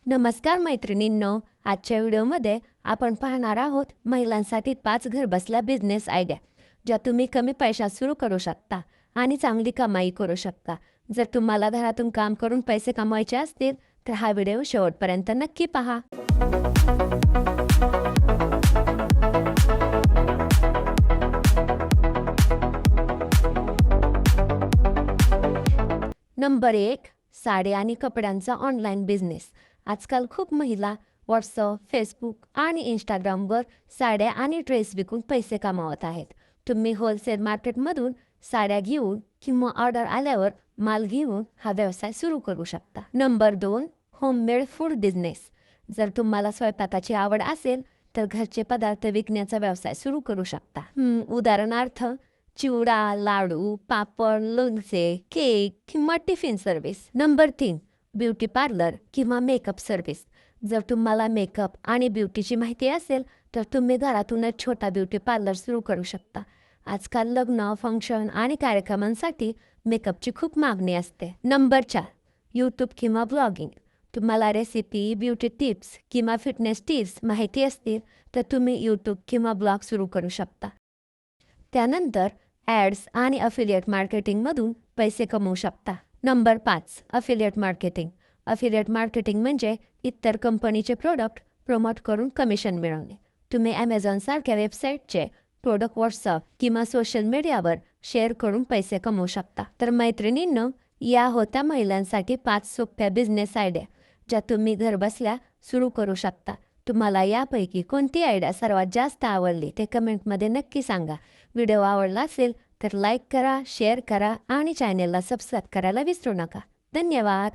नमस्कार मैत्रिणींनो, आजच्या व्हिडिओमध्ये आपण पाहणार आहोत महिलांसाठी 5 घरबसल्या बिझनेस आयडिया ज्या तुम्ही कमी पैशात सुरू करू शकता आणि चांगली कमाई करू शकता. जर तुम्हाला घरातून काम करून पैसे कमवायचे असतील तर हा व्हिडिओ शेवटपर्यंत नक्की पहा. नंबर 1, साडी आणि कपड्यांचा ऑनलाईन बिझनेस. आजकाल खूप महिला व्हॉट्सअप, फेसबुक आणि इंस्टाग्रामवर साड्या आणि ड्रेस विकून पैसे कमावत आहेत. तुम्ही होलसेल मार्केटमधून साड्या घेऊन किंवा ऑर्डर आल्यावर माल घेऊन हा व्यवसाय सुरू करू शकता. Number 2, homemade food business. जर तुम्हाला स्वयंपाकाची आवड असेल तर घरचे पदार्थ विकण्याचा व्यवसाय सुरू करू शकता. उदाहरणार्थ चिवडा, लाडू, पापड, लोणचे, केक किंवा tiffin service. Number 3, beauty parlour किंवा मेकअप सर्व्हिस. जर तुम्हाला मेकअप आणि ब्युटीची माहिती असेल तर तुम्ही घरातूनच छोटा ब्युटी पार्लर सुरू करू शकता. आजकाल लग्न, फंक्शन आणि कार्यक्रमांसाठी मेकअपची खूप मागणी असते. नंबर 4, यूट्यूब किंवा ब्लॉगिंग. तुम्हाला रेसिपी, ब्युटी टिप्स किंवा फिटनेस टिप्स माहिती असतील तर तुम्ही यूट्यूब किंवा ब्लॉग सुरू करू शकता. त्यानंतर ॲड्स आणि अफिलिएट मार्केटिंगमधून पैसे कमवू शकता. Number 5, affiliate marketing. Affiliate marketing म्हणजे इतर कंपनीचे प्रोडक्ट प्रमोट करून कमिशन मिळवणे. तुम्ही ॲमेझॉनसारख्या वेबसाईटचे प्रोडक्ट व्हॉट्सअप किंवा सोशल मीडियावर शेअर करून पैसे कमवू शकता. तर मैत्रिणींनो, या होत्या महिलांसाठी 5 सोप्या बिझनेस आयडिया ज्या तुम्ही घरबसल्या सुरू करू शकता. तुम्हाला यापैकी कोणती आयडिया सर्वात जास्त आवडली ते कमेंटमध्ये नक्की सांगा. व्हिडिओ आवडला असेल तर लाईक करा, शेअर करा आणि चॅनेलला सबस्क्राईब करायला विसरू नका. धन्यवाद.